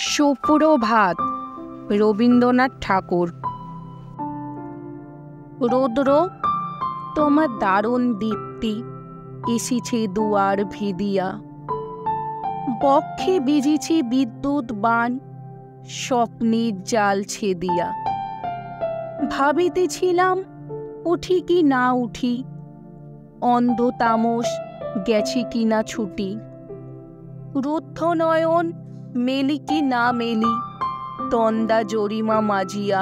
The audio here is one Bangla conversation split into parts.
সুপ্রভাত। রবীন্দ্রনাথ ঠাকুর। রৌদ্র তোমার দারুণ দীপ্তি এসেছে দুয়ার ভিদিয়া, বক্ষে বেজেছে বিদ্যুৎ বাণ স্বপ্নের জাল ছেদিয়া। ভাবিতেছিলাম উঠি কি না উঠি, অন্ধ তামস গেছে কিনা ছুটি, রুদ্ধ নয়ন মেলি কি না মেলি তন্দা জরিমা মাজিয়া।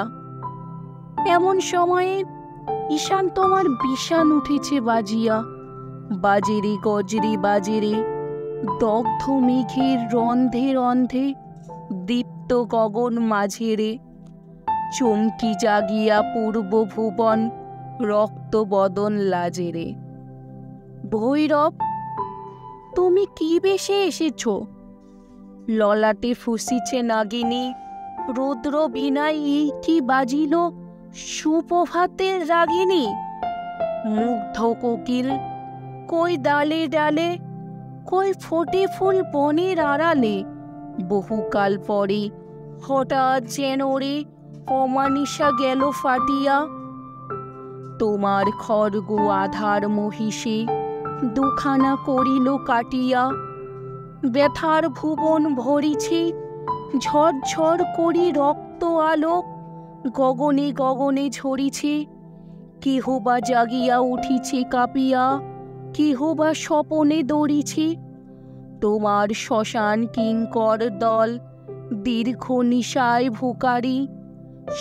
এমন সময়ে ঈশান তোমার বিষান উঠেছে বাজিয়া, বাজেরে গজরে বাজেরে দগ্ধ মেঘের রন্ধে রন্ধে দীপ্ত গগন মাঝেরে। চমকি জাগিয়া পূর্ব ভুবন রক্ত বদন লাজেরে। ভৈরব তুমি কি বেশে এসেছ, ললাটে ফুসিছে নাগিনী। রুদ্র বিনাই এই কি বাজিল সুপ্রভাতের রাগিনী। মুগ্ধ কোকিল কই ডালে ডালে, কই ফোটে ফুল বনের আড়ালে। বহুকাল পরে হঠাৎ যেন রে অমানিসা গেল ফাটিয়া। তোমার খড়গ আধার মহিষে দুখানা করিল কাটিয়া। ব্যথার ভুবন ভরিছে ঝরঝর করি রক্ত আলোক, গগনে গগনে ঝরিছে। কেহ বা জাগিয়া উঠিছে কাঁপিয়া, কেহ বা স্বপনে দৌড়িছে। তোমার শ্মশান কিঙ্কর দল দীর্ঘ নিশায় ভুকারি,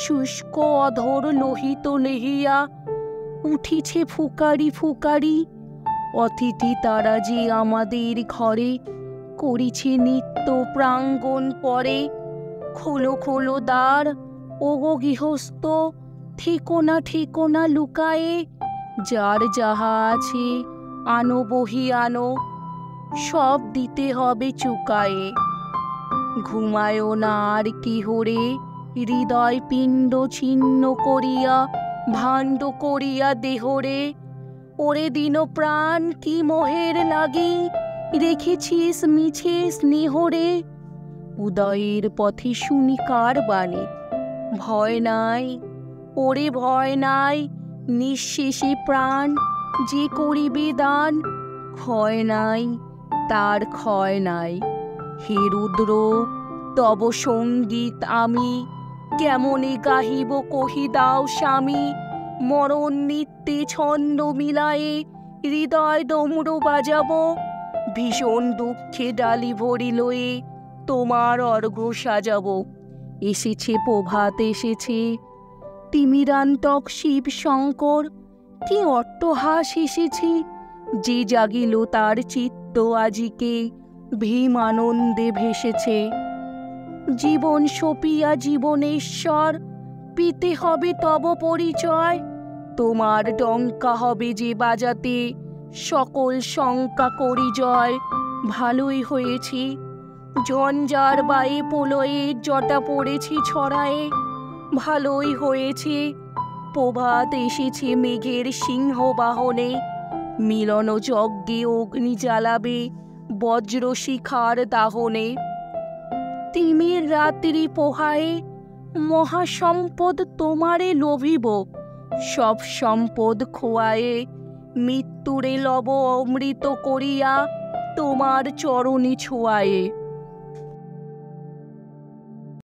শুষ্ক অধর লোহিত লেহিয়া উঠিছে ফুকারি ফুকারি। অতিথি তারা যে আমাদের ঘরে করিছে নিত্য প্রাঙ্গণ পরে। খোলো খোলো দ্বার ওগো গৃহস্থ, ঠিকোনা ঠিকোনা লুকায়ে। যার যাহা আছে আনো বহি আনো, সব দিতে হবে চুকায়ে। ঘুমায়ও না আর কিহরে, হৃদয় পিণ্ড ছিন্ন করিয়া ভাণ্ড করিয়া দেহরে। ওরে দিন প্রাণ কি মোহের লাগি, রেখেছিস মিছে স্নেহরে। উদয়ের পথে শুনি কার বাণী, ভয় নাই ওরে ভয় নাই। নিঃশেষে প্রাণ যে করিবে দান, ক্ষয় নাই তার ক্ষয় নাই। হে রুদ্র তব সঙ্গীত আমি কেমনে গাহিব কহি দাও স্বামী। মরণ নৃত্যে ছন্দ মিলায়ে হৃদয় ডমরু বাজাবো। ভীষণ দুঃখে ডালি ভরি লয়ে তোমার অর্ঘ্য সাজাবো। এসেছে প্রভাত এসেছে, তিমিরান্তক শিব শঙ্কর। কি অট্টহাস এসেছে, যে জাগিল তার চিত্ত আজিকে ভীম আনন্দে ভেসেছে। জীবন সপিয়া জীবনেশ্বর, পেতে হবে তব পরিচয়। তোমার ডঙ্কা হবে যে বাজাতে, সকল শঙ্কা করি জয়। ভালোই হয়েছে ঝঞ্ঝার বায়ে প্রলয়ে জটা পড়েছে ছড়ায়ে। ভালোই হয়েছে প্রভাত এসেছে মেঘের সিংহ বাহনে। মিলন যজ্ঞে অগ্নি জ্বালাবে বজ্র শিখার দাহনে। তিমির রাত্রি পোহায়ে মহাসম্পদ তোমারে লোভিব। সব সম্পদ খোয়ায়ে মৃত্যুরে লব অমৃত করিয়া তোমার চরণে ছোঁয়ায়ে।